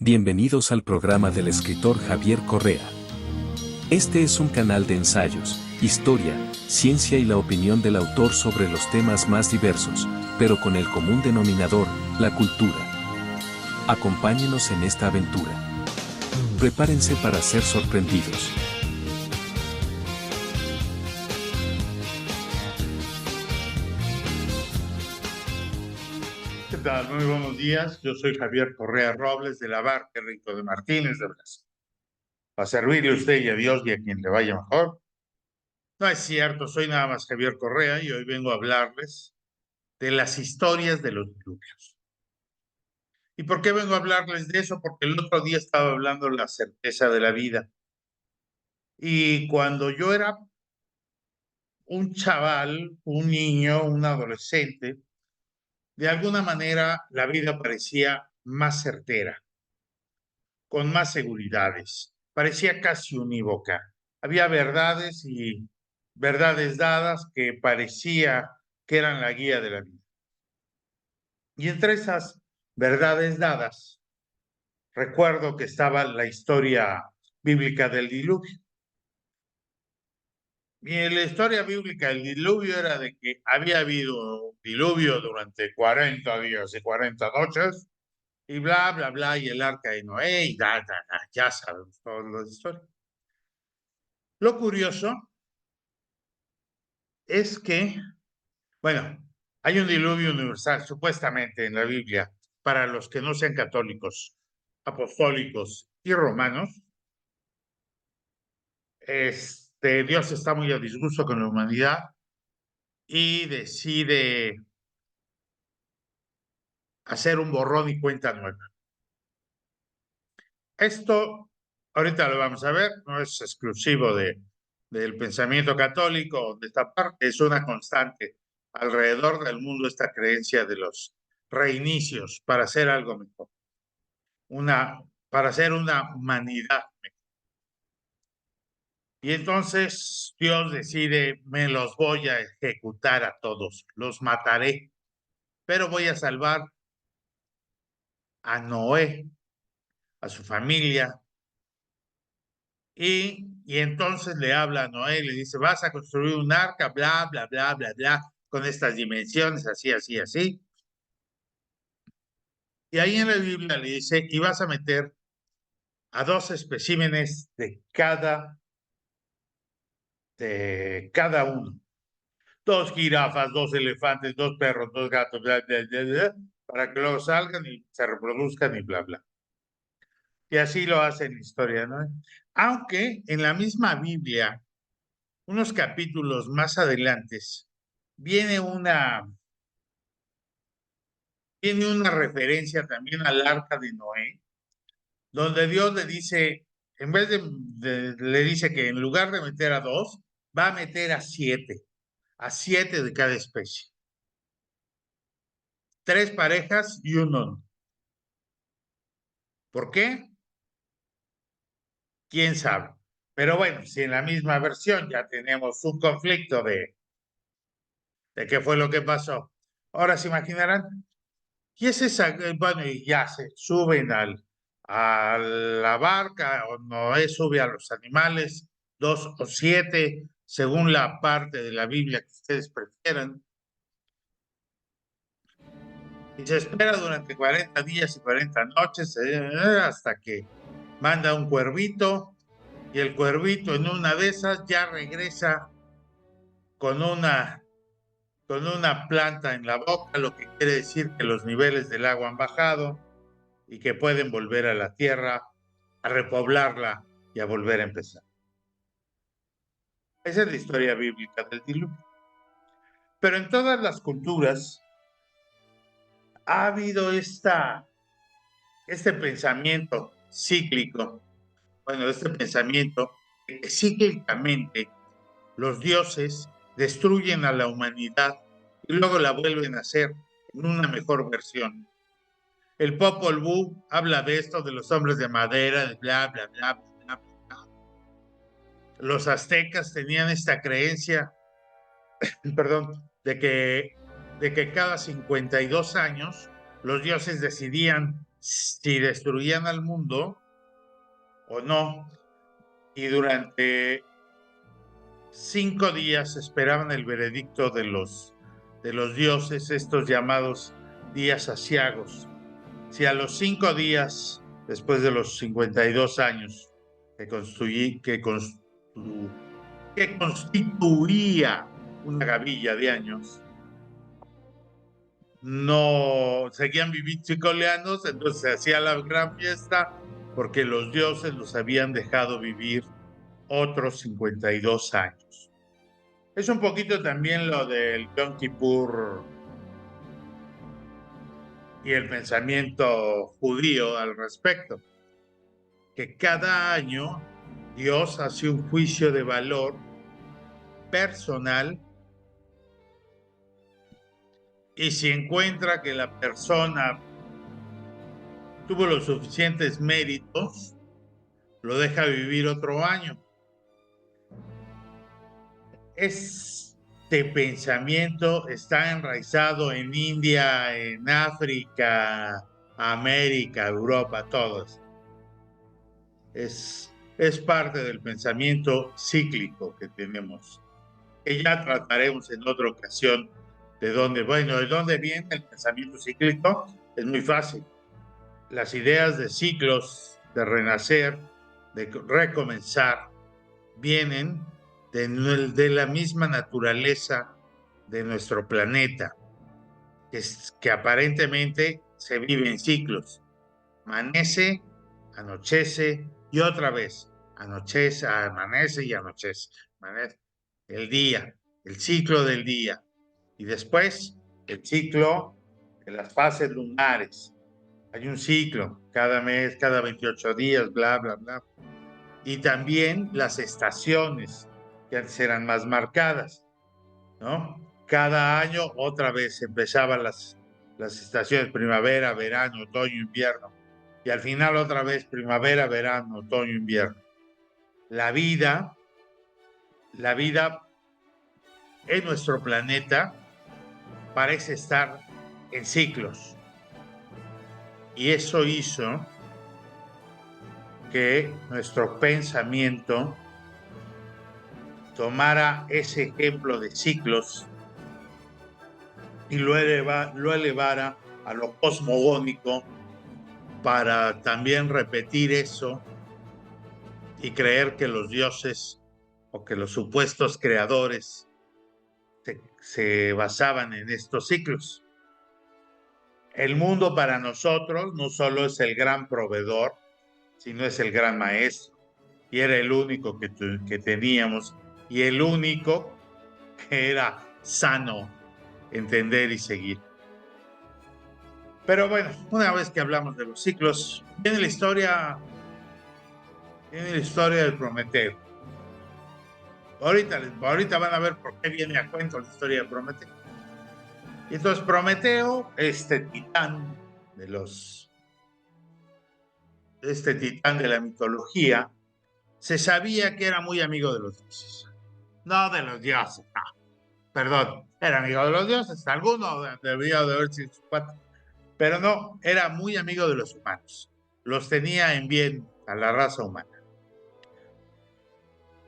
Bienvenidos al programa del escritor Javier Correa. Este es un canal de ensayos, historia, ciencia y la opinión del autor sobre los temas más diversos, pero con el común denominador, la cultura. Acompáñenos en esta aventura. Prepárense para ser sorprendidos. ¿Qué tal? Muy buenos días. Yo soy Javier Correa Robles de la Barca Rico de Martínez de Brasil. Para servirle a usted y a Dios y a quien le vaya mejor. No es cierto, soy nada más Javier Correa y hoy vengo a hablarles de las historias de los diluvios. ¿Y por qué vengo a hablarles de eso? Porque el otro día estaba hablando de la certeza de la vida. Y cuando yo era un chaval, un niño, un adolescente, de alguna manera la vida parecía más certera, con más seguridades. Parecía casi unívoca. Había verdades y verdades dadas que parecía que eran la guía de la vida. Y entre esas verdades dadas, recuerdo que estaba la historia bíblica del diluvio. Y la historia bíblica del diluvio era de que había habido un diluvio durante 40 días y 40 noches, y bla, bla, bla, y el arca de Noé, y ya sabemos todas las historias. Lo curioso es que, bueno, hay un diluvio universal, supuestamente en la Biblia, para los que no sean católicos, apostólicos y romanos. Dios está muy a disgusto con la humanidad y decide hacer un borrón y cuenta nueva. Esto, ahorita lo vamos a ver, no es exclusivo del pensamiento católico, de esta parte, es una constante alrededor del mundo esta creencia de los reinicios para hacer algo mejor, para hacer una humanidad mejor. Y entonces Dios decide, me los voy a ejecutar a todos, los mataré, pero voy a salvar a Noé, a su familia. Y entonces le habla a Noé, le dice, vas a construir un arca, bla, bla, bla, bla, bla, con estas dimensiones, así, así, así. Y ahí en la Biblia le dice, y vas a meter a 2 especímenes de cada uno. 2 jirafas, 2 elefantes, 2 perros, 2 gatos, bla, bla, bla, bla, para que luego salgan y se reproduzcan y bla, bla. Y así lo hace en la historia, ¿no? Aunque en la misma Biblia, unos capítulos más adelante, viene una, viene una referencia también al arca de Noé, donde Dios le dice, en vez le dice que en lugar de meter a 2, va a meter a 7 de cada especie. 3 parejas y un no. ¿Por qué? ¿Quién sabe? Pero bueno, si en la misma versión ya tenemos un conflicto de qué fue lo que pasó. Ahora se imaginarán, y es esa, bueno, y ya se suben a la barca, o Noé sube a los animales, 2 o 7, según la parte de la Biblia que ustedes prefieran, y se espera durante 40 días y 40 noches hasta que manda un cuervito, y el cuervito en una de esas ya regresa con una planta en la boca, lo que quiere decir que los niveles del agua han bajado y que pueden volver a la tierra, a repoblarla y a volver a empezar. Esa es la historia bíblica del diluvio. Pero en todas las culturas ha habido este pensamiento cíclico, este pensamiento que cíclicamente los dioses destruyen a la humanidad y luego la vuelven a hacer en una mejor versión. El Popol Vuh habla de esto, de los hombres de madera, de bla, bla, bla, bla, bla, bla. Los aztecas tenían esta creencia, perdón, de que cada 52 años los dioses decidían si destruían al mundo o no, y durante 5 días esperaban el veredicto de los dioses, estos llamados días asiagos. Si a los 5 días, después de los 52 años que constituía una gavilla de años, no seguían viviendo chicoleanos, entonces se hacía la gran fiesta porque los dioses los habían dejado vivir otros 52 años. Es un poquito también lo del Yom Kippur y el pensamiento judío al respecto, que cada año Dios hace un juicio de valor personal y si encuentra que la persona tuvo los suficientes méritos, lo deja vivir otro año. Este pensamiento está enraizado en India, en África, América, Europa, todos. Es parte del pensamiento cíclico que tenemos, que ya trataremos en otra ocasión de dónde viene el pensamiento cíclico. Es muy fácil. Las ideas de ciclos, de renacer, de recomenzar, vienen de la misma naturaleza de nuestro planeta, que aparentemente se vive en ciclos. Amanece, anochece y otra vez. Anochece, amanece y anochece. El día, el ciclo del día. Y después el ciclo de las fases lunares. Hay un ciclo cada mes, cada 28 días, bla, bla, bla. Y también las estaciones, que antes eran más marcadas, ¿no? Cada año otra vez empezaban las estaciones: primavera, verano, otoño, invierno. Y al final otra vez primavera, verano, otoño, invierno. La vida en nuestro planeta parece estar en ciclos. Y eso hizo que nuestro pensamiento tomara ese ejemplo de ciclos y lo elevara a lo cosmogónico para también repetir eso y creer que los dioses o que los supuestos creadores se basaban en estos ciclos. El mundo para nosotros no solo es el gran proveedor, sino es el gran maestro. Y era el único que teníamos y el único que era sano entender y seguir. Pero bueno, una vez que hablamos de los ciclos, viene la historia del Prometeo. Ahorita van a ver por qué viene a cuento la historia de Prometeo. Y entonces Prometeo, este titán de la mitología, se sabía que era muy amigo de los dioses. No de los dioses, no. Perdón, era amigo de los dioses, alguno debía de haber sido su cuate, pero no, era muy amigo de los humanos. Los tenía en bien a la raza humana.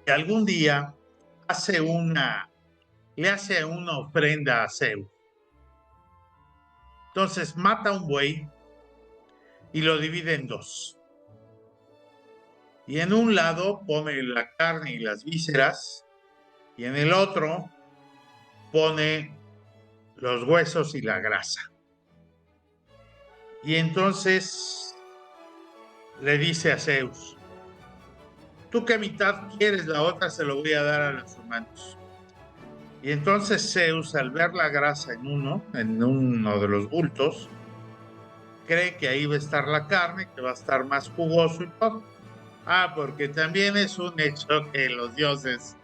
Y algún día le hace una ofrenda a Zeus. Entonces mata un buey y lo divide en dos. Y en un lado pone la carne y las vísceras, y en el otro pone los huesos y la grasa. Y entonces le dice a Zeus: ¿tú qué mitad quieres? La otra se lo voy a dar a los humanos. Y entonces Zeus, al ver la grasa en uno de los bultos, cree que ahí va a estar la carne, que va a estar más jugoso y todo. Porque también es un hecho que los dioses,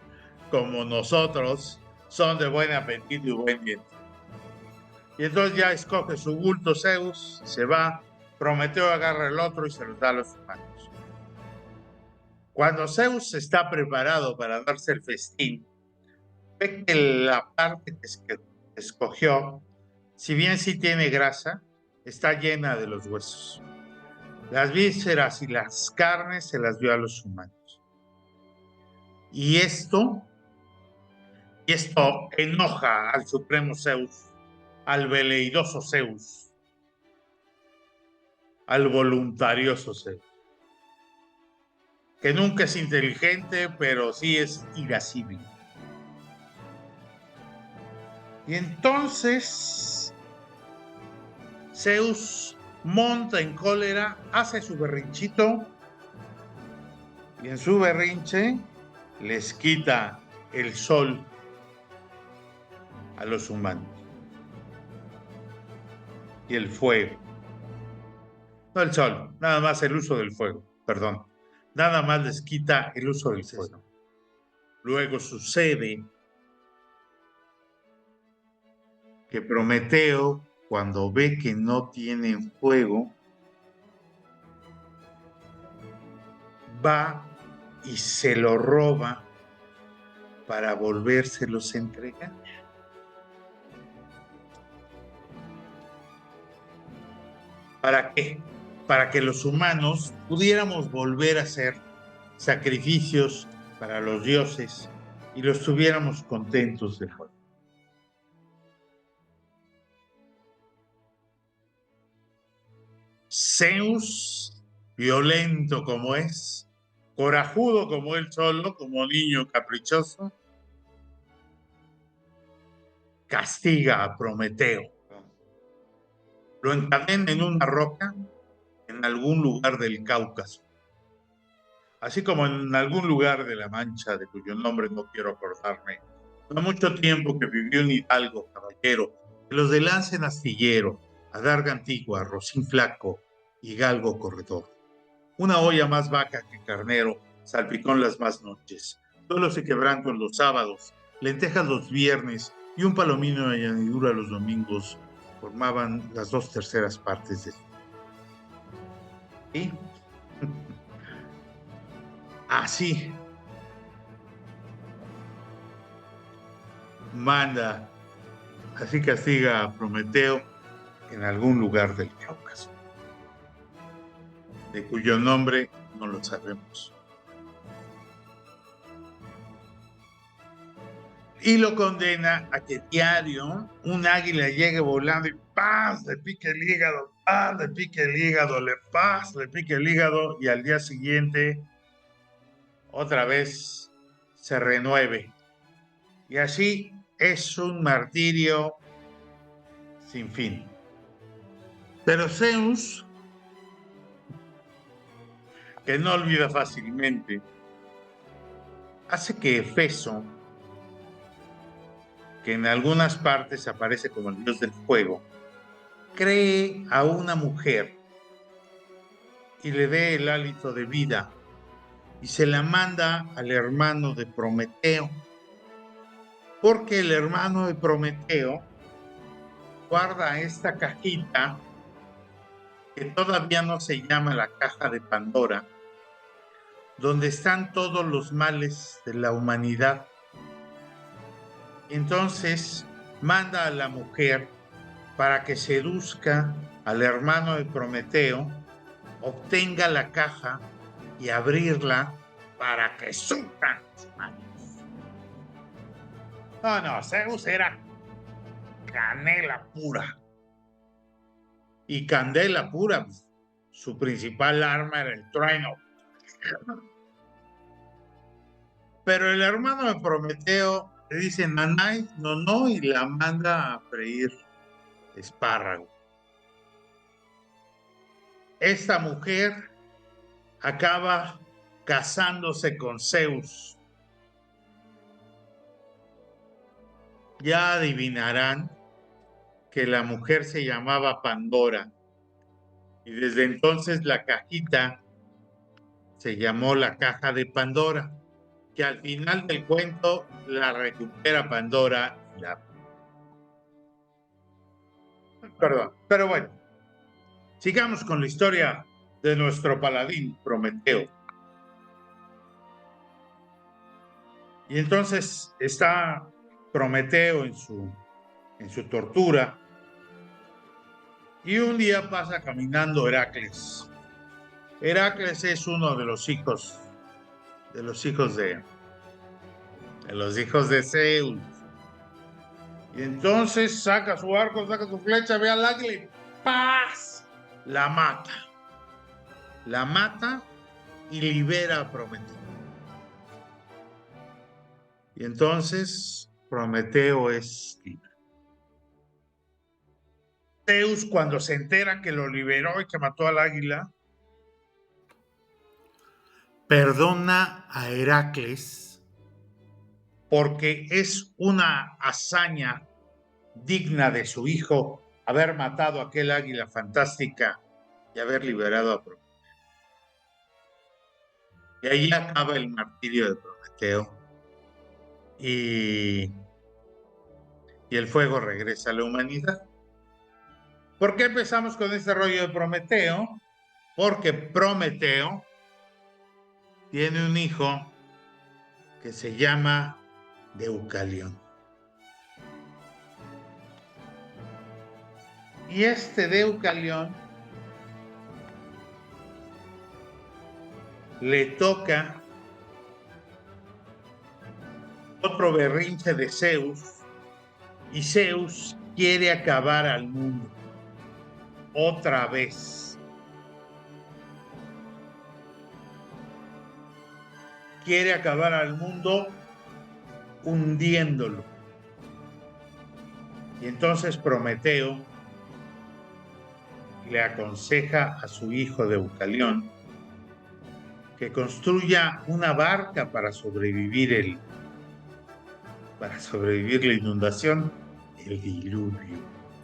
como nosotros, son de buen apetito y buen diente. Y entonces ya escoge su bulto Zeus, se va, Prometeo agarra el otro y se los da a los humanos. Cuando Zeus está preparado para darse el festín, ve que la parte que escogió, si bien sí tiene grasa, está llena de los huesos. Las vísceras y las carnes se las dio a los humanos. Y esto enoja al supremo Zeus, al veleidoso Zeus, al voluntarioso Zeus, que nunca es inteligente, pero sí es irascible. Y entonces Zeus monta en cólera, hace su berrinchito, y en su berrinche les quita el sol a los humanos y el fuego. No el sol, nada más el uso del fuego, perdón. Nada más les quita el uso del fuego. Luego sucede que Prometeo, cuando ve que no tienen fuego, va y se lo roba para volvérselos a entregar. ¿Para qué? Para que los humanos pudiéramos volver a hacer sacrificios para los dioses y los tuviéramos contentos de fuego. Zeus, violento como es, corajudo como él solo, como niño caprichoso, castiga a Prometeo. Lo encadena en una roca en algún lugar del Cáucaso, así como en algún lugar de la Mancha, de cuyo nombre no quiero acordarme. No mucho tiempo que vivió un hidalgo caballero, de los de Lance Astillero, Adarga Antigua, Rocín Flaco y Galgo Corredor. Una olla más vaca que carnero, salpicón las más noches, duelos y quebrantos los sábados, lentejas los viernes y un palomino de añadidura los domingos formaban las 2/3 partes de su. ¿Sí? Así manda, así castiga a Prometeo en algún lugar del Cáucaso, de cuyo nombre no lo sabemos. Y lo condena a que diario un águila llegue volando y ¡paz! Le pique el hígado, ¡paz! Le pique el hígado, ¡paz! Le pique el hígado, y al día siguiente otra vez se renueve. Y así es un martirio sin fin. Pero Zeus, que no olvida fácilmente, hace que Hefesto, que en algunas partes aparece como el dios del fuego, cree a una mujer y le dé el hálito de vida y se la manda al hermano de Prometeo, porque el hermano de Prometeo guarda esta cajita que todavía no se llama la caja de Pandora, donde están todos los males de la humanidad. Entonces manda a la mujer para que seduzca al hermano de Prometeo, obtenga la caja y abrirla para que sufran los males. No, Zeus era canela pura. Y candela pura, pues, su principal arma era el trueno. Pero el hermano de Prometeo le dice nanay, no, y la manda a freír espárrago. Esta mujer acaba casándose con Zeus. Ya adivinarán que la mujer se llamaba Pandora, y desde entonces la cajita se llamó la caja de Pandora, que al final del cuento la recupera Pandora. Perdón, pero bueno, sigamos con la historia de nuestro paladín Prometeo. Y entonces está Prometeo en su tortura, y un día pasa caminando Heracles Heracles es uno de los hijos de Zeus. Y entonces saca su arco, saca su flecha, ve al águila y ¡paz! La mata. La mata y libera a Prometeo. Y entonces Prometeo es libre. Zeus, cuando se entera que lo liberó y que mató al águila, perdona a Heracles porque es una hazaña digna de su hijo haber matado a aquel águila fantástica y haber liberado a Prometeo. Y ahí acaba el martirio de Prometeo y el fuego regresa a la humanidad. ¿Por qué empezamos con este rollo de Prometeo? Porque Prometeo tiene un hijo que se llama Deucalión. Y este Deucalión le toca otro berrinche de Zeus, y Zeus quiere acabar al mundo otra vez. Quiere acabar al mundo hundiéndolo. Y entonces Prometeo le aconseja a su hijo Deucalión que construya una barca para sobrevivir la inundación, el diluvio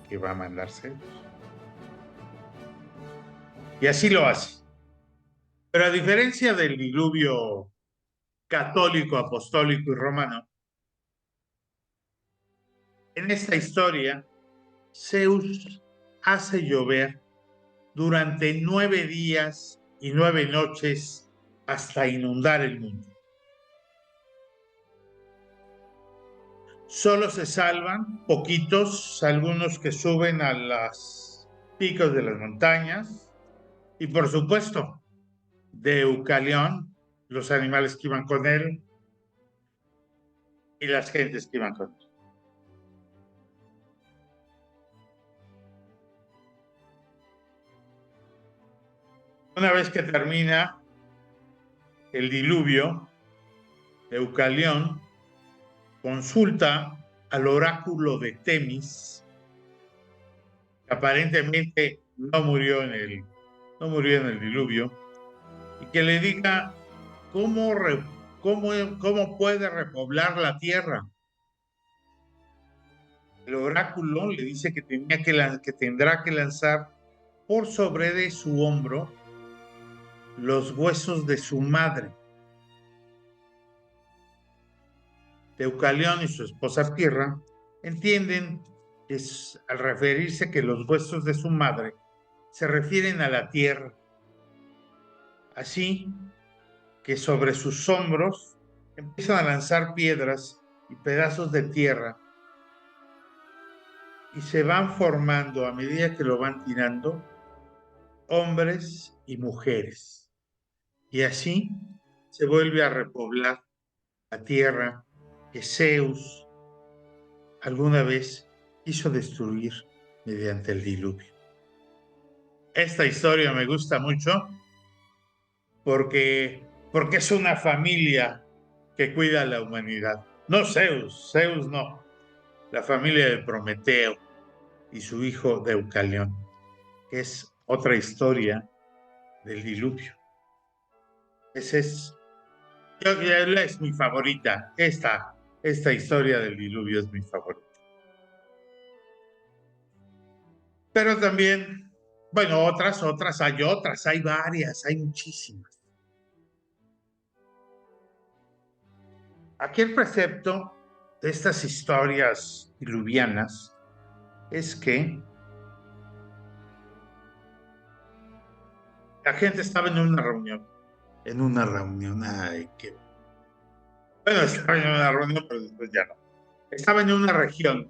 que va a mandar Zeus. Y así lo hace. Pero a diferencia del diluvio católico, apostólico y romano, en esta historia Zeus hace llover durante 9 días y 9 noches hasta inundar el mundo. Solo se salvan poquitos, algunos que suben a los picos de las montañas, y por supuesto, Deucalión, los animales que iban con él y las gentes que iban con él. Una vez que termina el diluvio, Deucalión consulta al oráculo de Temis, que aparentemente no murió en el diluvio, y que le diga cómo puede repoblar la tierra. El oráculo le dice que tendrá que lanzar por sobre de su hombro los huesos de su madre. Deucalión y su esposa Pirra entienden que al referirse que los huesos de su madre se refieren a la tierra. Así que sobre sus hombros empiezan a lanzar piedras y pedazos de tierra, y se van formando, a medida que lo van tirando, hombres y mujeres. Y así se vuelve a repoblar la tierra que Zeus alguna vez quiso destruir mediante el diluvio. Esta historia me gusta mucho porque es una familia que cuida a la humanidad. No Zeus no. La familia de Prometeo y su hijo Deucalión, que es otra historia del diluvio. Esa es mi favorita. Esta historia del diluvio es mi favorita. Pero también, bueno, hay varias, hay muchísimas. Aquí el precepto de estas historias diluvianas es que la gente estaba en una reunión, estaba en una reunión, pero después ya no. Estaba en una región,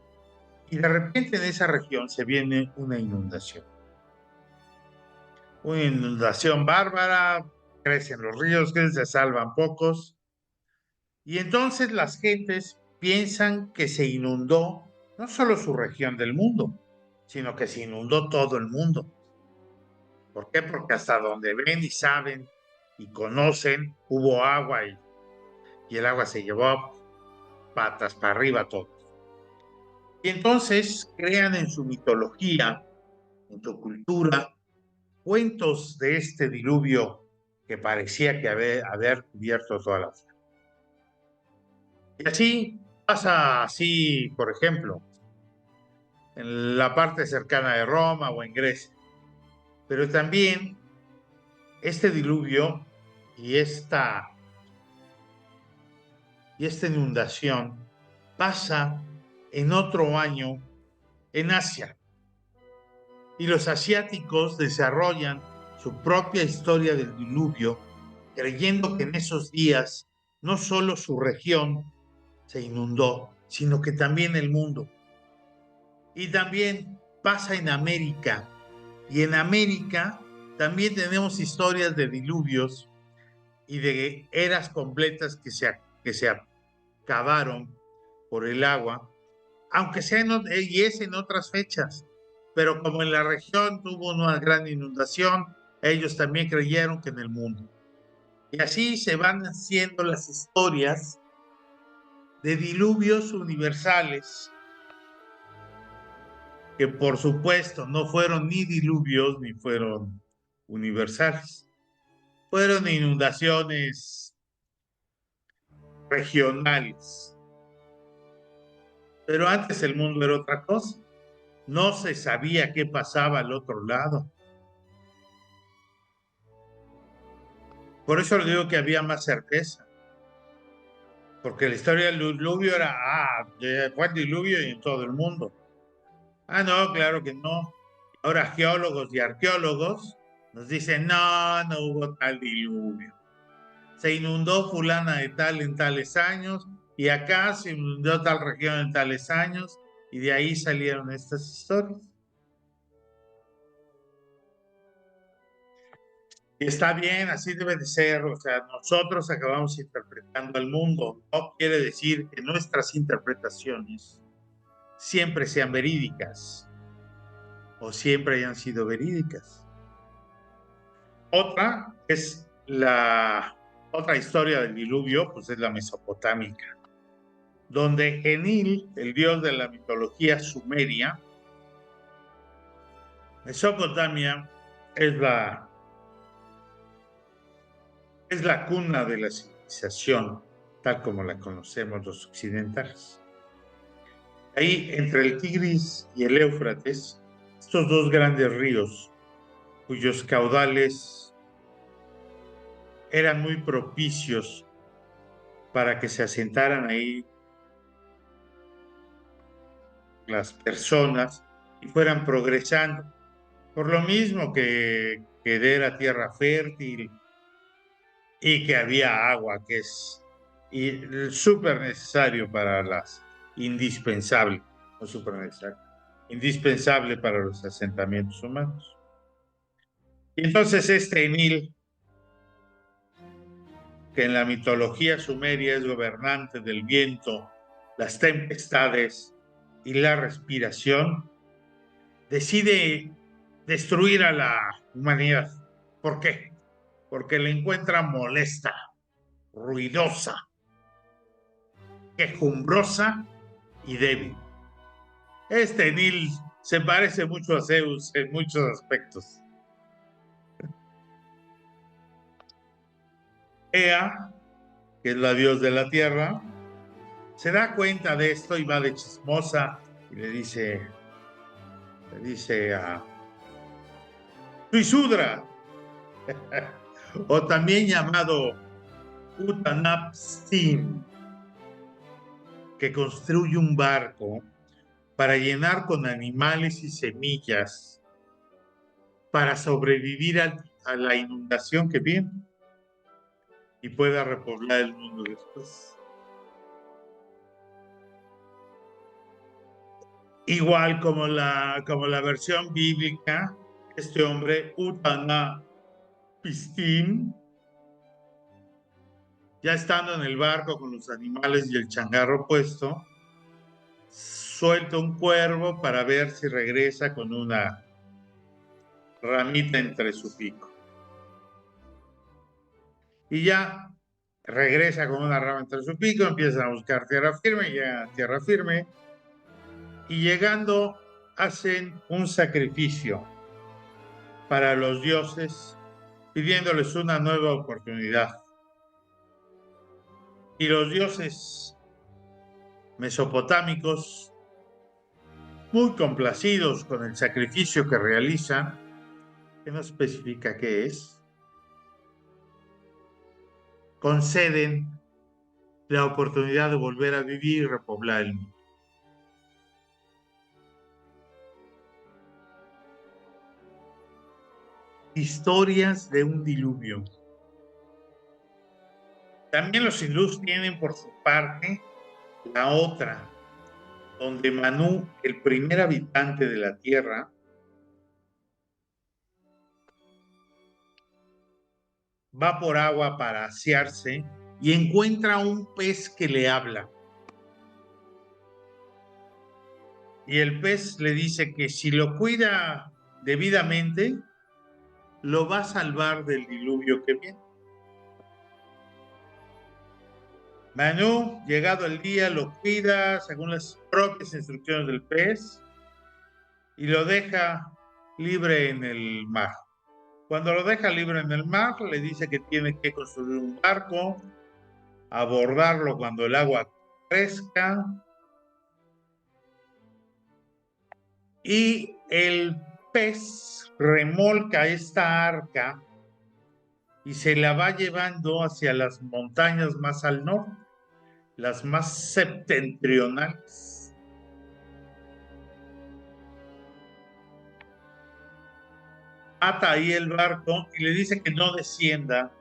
y de repente en esa región se viene una inundación. una inundación bárbara, crecen los ríos, que se salvan pocos. Y entonces las gentes piensan que se inundó no solo su región del mundo, sino que se inundó todo el mundo. ¿Por qué? Porque hasta donde ven y saben y conocen, hubo agua y el agua se llevó patas para arriba todo. Y entonces crean en su mitología, en su cultura, cuentos de este diluvio que parecía que haber cubierto toda la tierra. Y así pasa así, por ejemplo, en la parte cercana de Roma o en Grecia. Pero también este diluvio y esta inundación pasa en otro año en Asia. Y los asiáticos desarrollan su propia historia del diluvio, creyendo que en esos días no solo su región se inundó, sino que también el mundo. Y también pasa en América. Y en América también tenemos historias de diluvios y de eras completas que se acabaron por el agua, aunque sea y es en otras fechas. Pero como en la región tuvo una gran inundación, ellos también creyeron que en el mundo. Y así se van haciendo las historias de diluvios universales, que por supuesto no fueron ni diluvios ni fueron universales. Fueron inundaciones regionales. Pero antes el mundo era otra cosa. No se sabía qué pasaba al otro lado. Por eso le digo que había más certeza. Porque la historia del diluvio era, fue el diluvio y en todo el mundo. No, claro que no. Ahora geólogos y arqueólogos nos dicen, no, no hubo tal diluvio. Se inundó fulana de tal en tales años y acá se inundó tal región en tales años y de ahí salieron estas historias. Y está bien, así debe de ser, o sea, nosotros acabamos interpretando al mundo, no quiere decir que nuestras interpretaciones siempre sean verídicas o siempre hayan sido verídicas. Otra historia del diluvio, pues es la mesopotámica, donde Enlil, el dios de la mitología sumeria, Mesopotamia es la cuna de la civilización, tal como la conocemos los occidentales. Ahí, entre el Tigris y el Éufrates, estos dos grandes ríos, cuyos caudales eran muy propicios para que se asentaran ahí las personas y fueran progresando. Por lo mismo que era tierra fértil y que había agua, que es súper necesario para indispensable, no súper necesario, indispensable para los asentamientos humanos. Y entonces este Enlil, que en la mitología sumeria es gobernante del viento, las tempestades y la respiración, decide destruir a la humanidad. ¿Por qué? Porque la encuentra molesta, ruidosa, quejumbrosa y débil. Este Enlil se parece mucho a Zeus en muchos aspectos. Ea, que es la diosa de la tierra, se da cuenta de esto y va de chismosa y le dice a Tuisudra, o también llamado Utanapsin, que construye un barco para llenar con animales y semillas para sobrevivir a la inundación que viene y pueda repoblar el mundo después. Igual como la versión bíblica, este hombre, Utnapishtim, ya estando en el barco con los animales y el changarro puesto, suelta un cuervo para ver si regresa con una ramita entre su pico. Y ya regresa con una rama entre su pico, empiezan a buscar tierra firme, llegan a tierra firme, y llegando hacen un sacrificio para los dioses, pidiéndoles una nueva oportunidad. Y los dioses mesopotámicos, muy complacidos con el sacrificio que realizan, que no especifica qué es, conceden la oportunidad de volver a vivir y repoblar el mundo. Historias de un diluvio. También los hindús tienen por su parte la otra, donde Manú, el primer habitante de la tierra, va por agua para asearse y encuentra un pez que le habla. Y el pez le dice que si lo cuida debidamente, lo va a salvar del diluvio que viene. Manú, llegado el día, lo cuida según las propias instrucciones del pez y lo deja libre en el mar. Cuando lo deja libre en el mar, le dice que tiene que construir un barco, abordarlo cuando el agua crezca, y el pez remolca esta arca y se la va llevando hacia las montañas más al norte, las más septentrionales. Ata ahí el barco y le dice que no descienda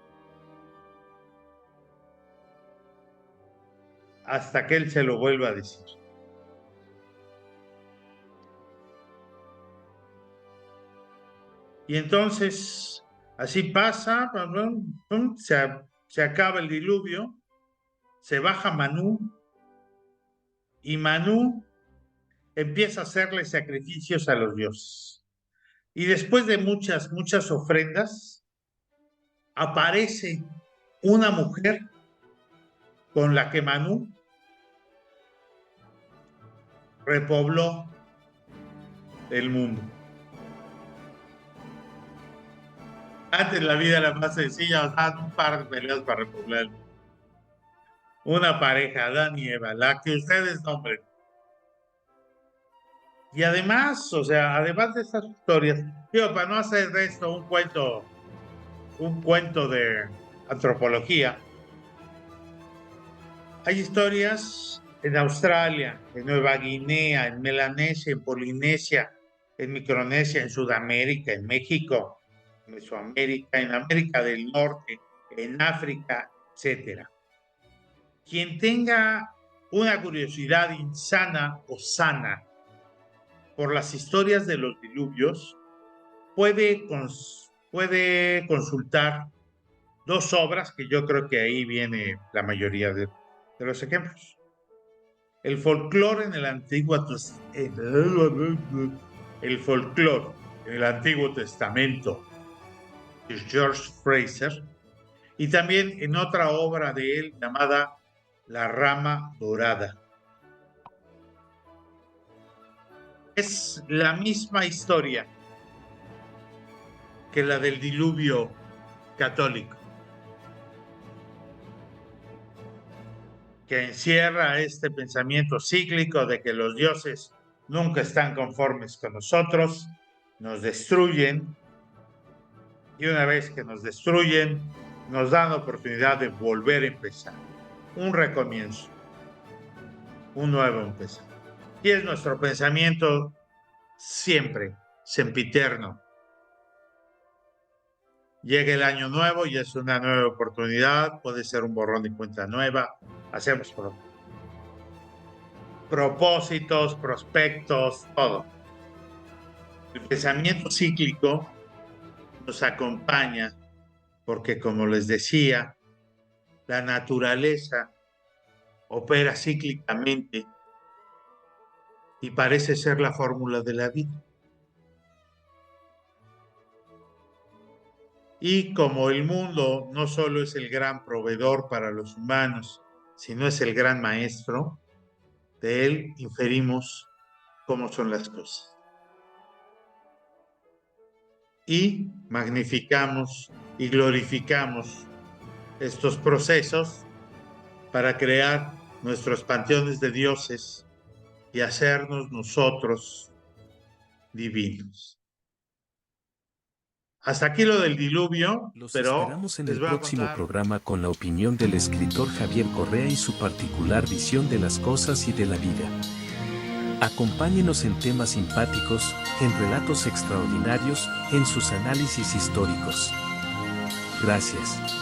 hasta que él se lo vuelva a decir. Y entonces, así pasa, se acaba el diluvio, se baja Manú, y Manú empieza a hacerle sacrificios a los dioses. Y después de muchas ofrendas, aparece una mujer con la que Manú repobló el mundo. Antes la vida era más sencilla, daban un par de peleas para repoblar el mundo. Una pareja, Adán y Eva, la que ustedes nombren. Y además, o sea, además de estas historias, digo, para no hacer de esto un cuento de antropología, hay historias en Australia, en Nueva Guinea, en Melanesia, en Polinesia, en Micronesia, en Sudamérica, en México, en Mesoamérica, en América del Norte, en África, etc. Quien tenga una curiosidad insana o sana por las historias de los diluvios, puede consultar dos obras que yo creo que ahí viene la mayoría de los ejemplos. El folclore en el Antiguo Testamento de George Fraser, y también en otra obra de él llamada La Rama Dorada. Es la misma historia que la del diluvio católico, que encierra este pensamiento cíclico de que los dioses nunca están conformes con nosotros, nos destruyen, y una vez que nos destruyen, nos dan la oportunidad de volver a empezar, un recomienzo, un nuevo empezar. Y es nuestro pensamiento siempre, sempiterno. Llega el año nuevo y es una nueva oportunidad, puede ser un borrón de cuenta nueva, hacemos propósitos, prospectos, todo. El pensamiento cíclico nos acompaña porque, como les decía, la naturaleza opera cíclicamente y parece ser la fórmula de la vida. Y como el mundo no solo es el gran proveedor para los humanos, sino es el gran maestro, de él inferimos cómo son las cosas. Y magnificamos y glorificamos estos procesos para crear nuestros panteones de dioses y hacernos nosotros divinos. Hasta aquí lo del diluvio, Los pero esperamos en les el voy a próximo contar. programa con la opinión del escritor Javier Correa y su particular visión de las cosas y de la vida. Acompáñenos en temas simpáticos, en relatos extraordinarios, en sus análisis históricos. Gracias.